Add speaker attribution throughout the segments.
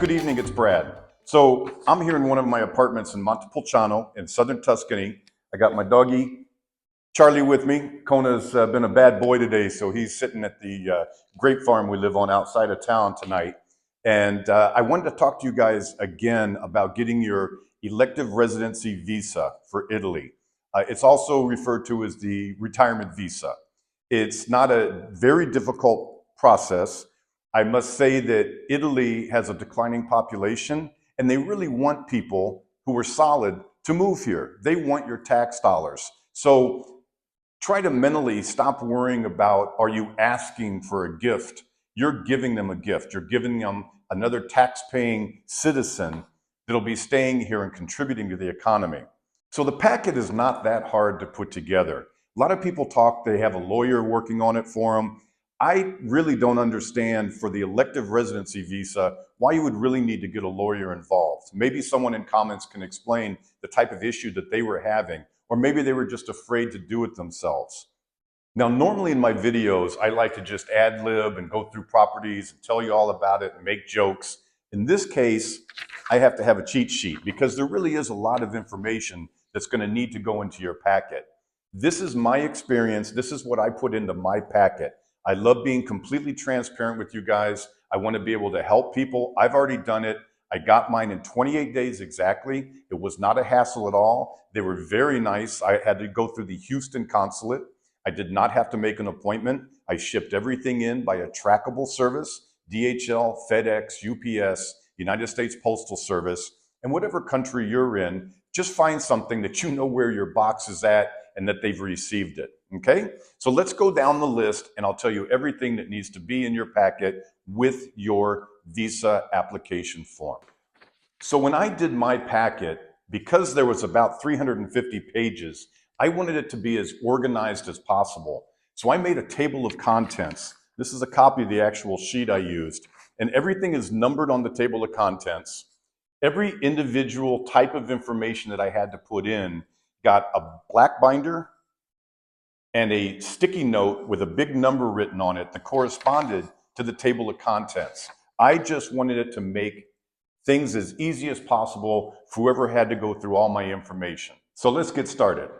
Speaker 1: good evening, it's Brad. So I'm here in one of my apartments in Montepulciano in southern Tuscany. I got my doggy, Charlie, with me. Kona's been a bad boy today, so he's sitting at the grape farm we live on outside of town tonight. And I wanted to talk to you guys again about getting your elective residency visa for Italy. It's also referred to as the retirement visa. It's not a very difficult process. I must say that Italy has a declining population, and they really want people who are solid to move here. They want your tax dollars. So try to mentally stop worrying about, are you asking for a gift? You're giving them a gift. You're giving them another tax-paying citizen that'll be staying here and contributing to the economy. So the packet is not that hard to put together. A lot of people talk, they have a lawyer working on it for them. I really don't understand for the elective residency visa why you would really need to get a lawyer involved. Maybe someone in comments can explain the type of issue that they were having, or maybe they were just afraid to do it themselves. Now, normally in my videos, I like to just ad lib and go through properties and tell you all about it and make jokes. In this case, I have to have a cheat sheet because there really is a lot of information that's going to need to go into your packet. This is my experience. This is what I put into my packet. I love being completely transparent with you guys. I want to be able to help people. I've already done it. I got mine in 28 days exactly. It was not a hassle at all. They were very nice. I had to go through the Houston consulate. I did not have to make an appointment. I shipped everything in by a trackable service, DHL, FedEx, UPS, United States Postal Service, and whatever country you're in, just find something that you know where your box is at and that they've received it, okay? So let's go down the list and I'll tell you everything that needs to be in your packet with your visa application form. So when I did my packet, because there was about 350 pages, I wanted it to be as organized as possible. So I made a table of contents. This is a copy of the actual sheet I used, and everything is numbered on the table of contents. Every individual type of information that I had to put in got a black binder and a sticky note with a big number written on it that corresponded to the table of contents. I just wanted it to make things as easy as possible for whoever had to go through all my information. So let's get started.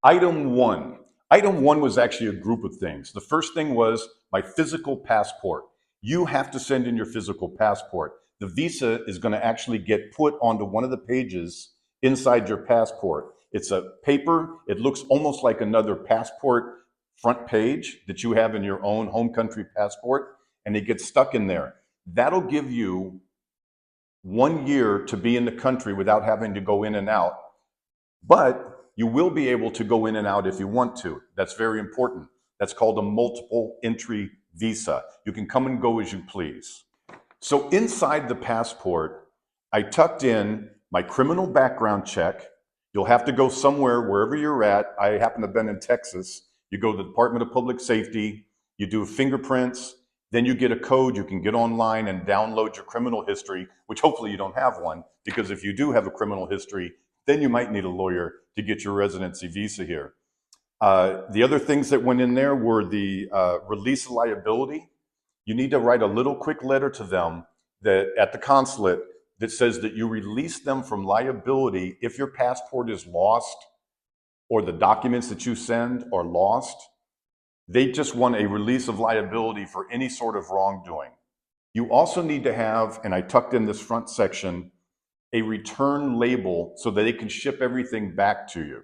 Speaker 1: Item one. Item one was actually a group of things. The first thing was my physical passport. You have to send in your physical passport. The visa is going to actually get put onto one of the pages inside your passport. It's a paper. It looks almost like another passport front page that you have in your own home country passport, and it gets stuck in there. That'll give you 1 year to be in the country without having to go in and out. But you will be able to go in and out if you want to. That's very important. That's called a multiple entry visa. You can come and go as you please. So inside the passport, I tucked in my criminal background check. You'll have to go somewhere, wherever you're at. I happen to have been in Texas. You go to the Department of Public Safety, you do fingerprints, then you get a code. You can get online and download your criminal history, which hopefully you don't have one, because if you do have a criminal history, then you might need a lawyer to get your residency visa here. The other things that went in there were the release of liability. You need to write a little quick letter to them that at the consulate that says that you release them from liability if your passport is lost or the documents that you send are lost. They just want a release of liability for any sort of wrongdoing. You also need to have, and I tucked in this front section, a return label so that they can ship everything back to you.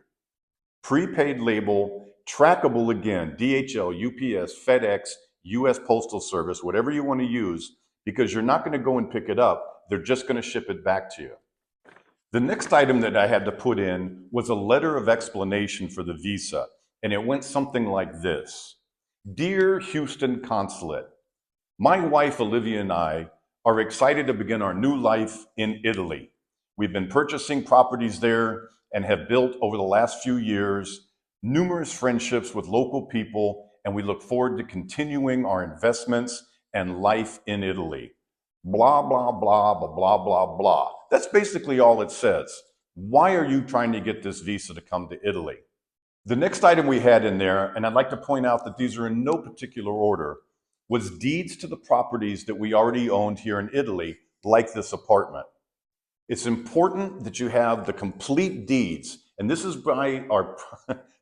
Speaker 1: Prepaid label, trackable again, DHL, UPS, FedEx, US Postal Service, whatever you want to use, because you're not going to go and pick it up. They're just going to ship it back to you. The next item that I had to put in was a letter of explanation for the visa, and it went something like this. Dear Houston Consulate, my wife Olivia and I are excited to begin our new life in Italy. We've been purchasing properties there and have built over the last few years numerous friendships with local people, and we look forward to continuing our investments and life in Italy. Blah, blah, blah, blah, blah, blah, blah. That's basically all it says. Why are you trying to get this visa to come to Italy? The next item we had in there, and I'd like to point out that these are in no particular order, was deeds to the properties that we already owned here in Italy like this apartment. It's important that you have the complete deeds, and this is why our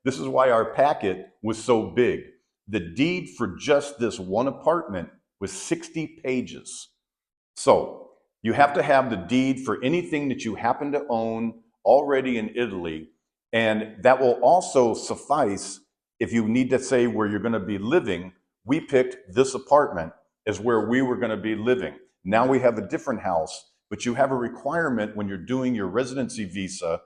Speaker 1: this is why our packet was so big. The deed for just this one apartment was 60 pages. So you have to have the deed for anything that you happen to own already in Italy, and that will also suffice if you need to say where you're going to be living. We picked this apartment as where we were going to be living. Now we have a different house, but you have a requirement when you're doing your residency visa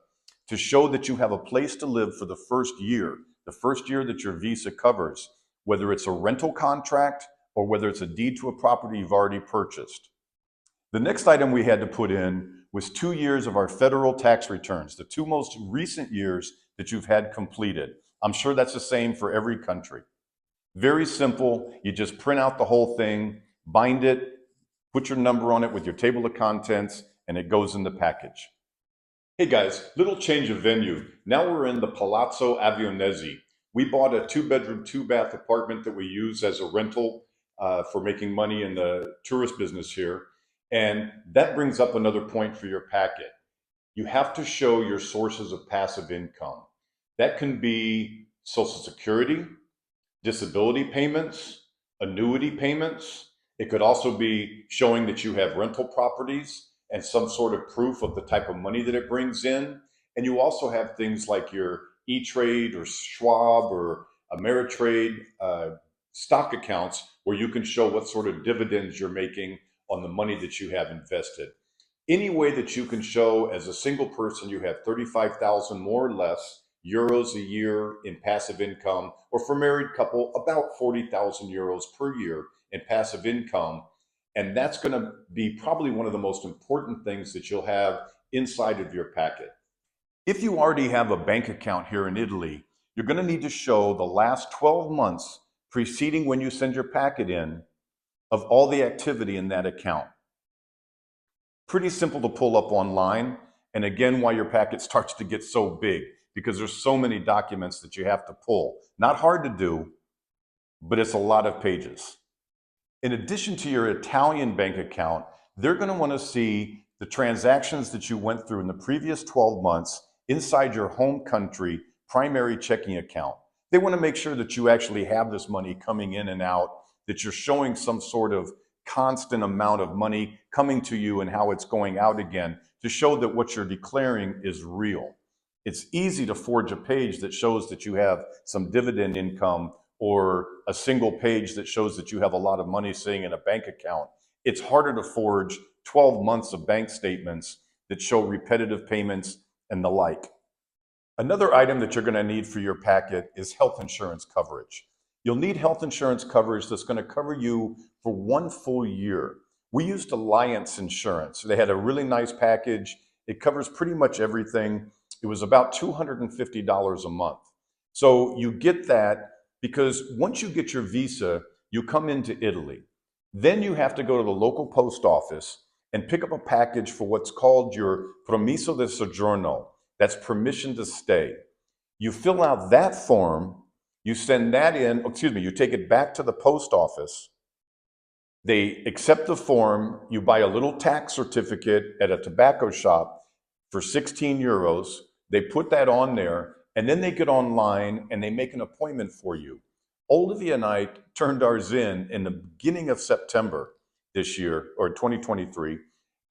Speaker 1: to show that you have a place to live for the first year that your visa covers, whether it's a rental contract or whether it's a deed to a property you've already purchased. The next item we had to put in was 2 years of our federal tax returns, the 2 most recent years that you've had completed. I'm sure that's the same for every country. Very simple. You just print out the whole thing, bind it, put your number on it with your table of contents, and it goes in the package. Hey guys, little change of venue. Now we're in the Palazzo Avionesi. We bought a 2-bedroom, 2-bath apartment that we use as a rental for making money in the tourist business here. And that brings up another point for your packet. You have to show your sources of passive income. That can be Social Security, disability payments, annuity payments. It could also be showing that you have rental properties and some sort of proof of the type of money that it brings in. And you also have things like your E-Trade or Schwab or Ameritrade stock accounts where you can show what sort of dividends you're making on the money that you have invested. Any way that you can show as a single person you have 35,000 more or less euros a year in passive income, or for married couple, about 40,000 euros per year in passive income. And that's going to be probably one of the most important things that you'll have inside of your packet. If you already have a bank account here in Italy, you're going to need to show the last 12 months preceding when you send your packet in of all the activity in that account. Pretty simple to pull up online. And again, why your packet starts to get so big, because there's so many documents that you have to pull. Not hard to do, but it's a lot of pages. In addition to your Italian bank account, they're going to want to see the transactions that you went through in the previous 12 months inside your home country primary checking account. They want to make sure that you actually have this money coming in and out, that you're showing some sort of constant amount of money coming to you and how it's going out again, to show that what you're declaring is real. It's easy to forge a page that shows that you have some dividend income or a single page that shows that you have a lot of money sitting in a bank account. It's harder to forge 12 months of bank statements that show repetitive payments and the like. Another item that you're going to need for your packet is health insurance coverage. You'll need health insurance coverage that's going to cover you for 1 full year. We used Alliance Insurance. They had a really nice package. It covers pretty much everything. It was about $250 a month. So you get that because once you get your visa, you come into Italy. Then you have to go to the local post office and pick up a package for what's called your permesso di soggiorno. That's permission to stay. You fill out that form, you send that in, you take it back to the post office. They accept the form, you buy a little tax certificate at a tobacco shop for 16 euros. They put that on there, and then they get online and they make an appointment for you. Olivia and I turned ours in the beginning of September this year, or 2023,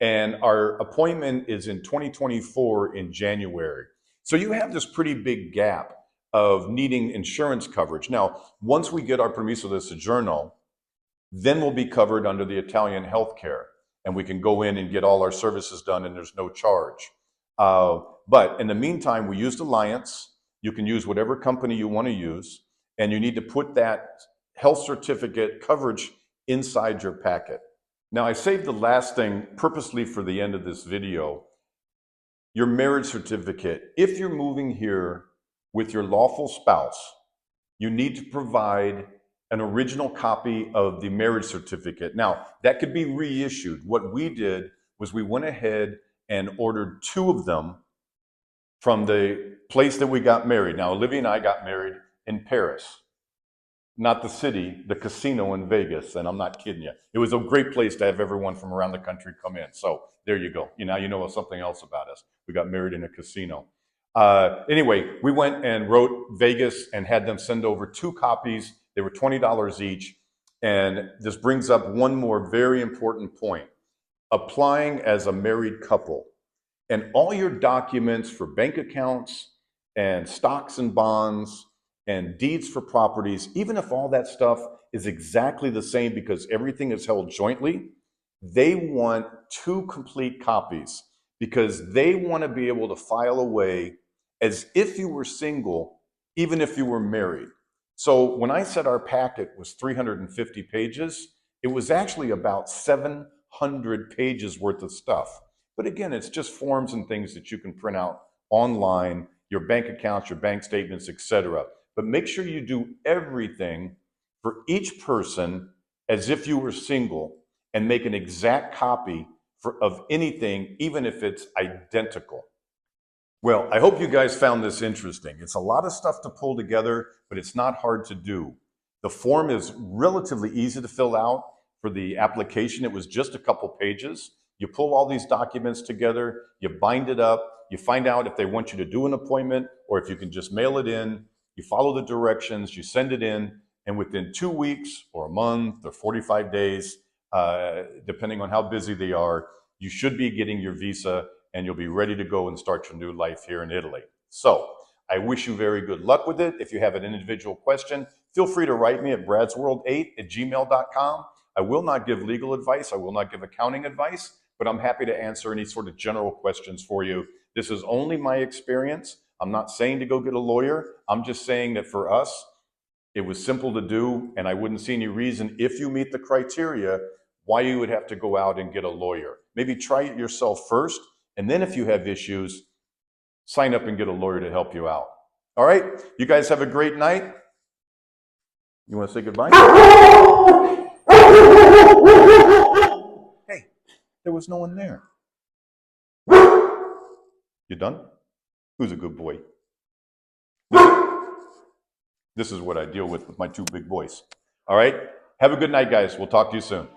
Speaker 1: and our appointment is in 2024 in January. So you have this pretty big gap of needing insurance coverage. Now, once we get our permesso di soggiorno, then we'll be covered under the Italian healthcare, and we can go in and get all our services done and there's no charge. But in the meantime, we used Alliance. You can use whatever company you want to use, and you need to put that health certificate coverage inside your packet. Now, I saved the last thing purposely for the end of this video, your marriage certificate. If you're moving here with your lawful spouse, you need to provide an original copy of the marriage certificate. Now, that could be reissued. What we did was we went ahead and ordered 2 of them from the place that we got married. Now, Olivia and I got married in Paris. not the city, the casino in Vegas. And I'm not kidding you. It was a great place to have everyone from around the country come in. So there you go. Now you know something else about us. We got married in a casino. Anyway, we went and wrote Vegas and had them send over 2 copies. They were $20 each. And this brings up one more very important point. Applying as a married couple. And all your documents for bank accounts and stocks and bonds and deeds for properties, even if all that stuff is exactly the same because everything is held jointly, they want 2 complete copies because they want to be able to file away as if you were single, even if you were married. So when I said our packet was 350 pages, it was actually about 700 pages worth of stuff. But again, it's just forms and things that you can print out online, your bank accounts, your bank statements, etc. But make sure you do everything for each person as if you were single and make an exact copy of anything, even if it's identical. Well, I hope you guys found this interesting. It's a lot of stuff to pull together, but it's not hard to do. The form is relatively easy to fill out. For the application, it was just a couple pages. You pull all these documents together, you bind it up, you find out if they want you to do an appointment or if you can just mail it in. You follow the directions, you send it in, and within 2 weeks or a month or 45 days, depending on how busy they are, you should be getting your visa and you'll be ready to go and start your new life here in Italy. So I wish you very good luck with it. If you have an individual question, feel free to write me at bradsworld8@gmail.com. I will not give legal advice. I will not give accounting advice, but I'm happy to answer any sort of general questions for you. This is only my experience. I'm not saying to go get a lawyer. I'm just saying that for us, it was simple to do, and I wouldn't see any reason, if you meet the criteria, why you would have to go out and get a lawyer. Maybe try it yourself first, and then if you have issues, sign up and get a lawyer to help you out. All right? You guys have a great night. You want to say goodbye? Hey, there was no one there. You done? Who's a good boy? This is what I deal with my 2 big boys. All right? Have a good night, guys. We'll talk to you soon.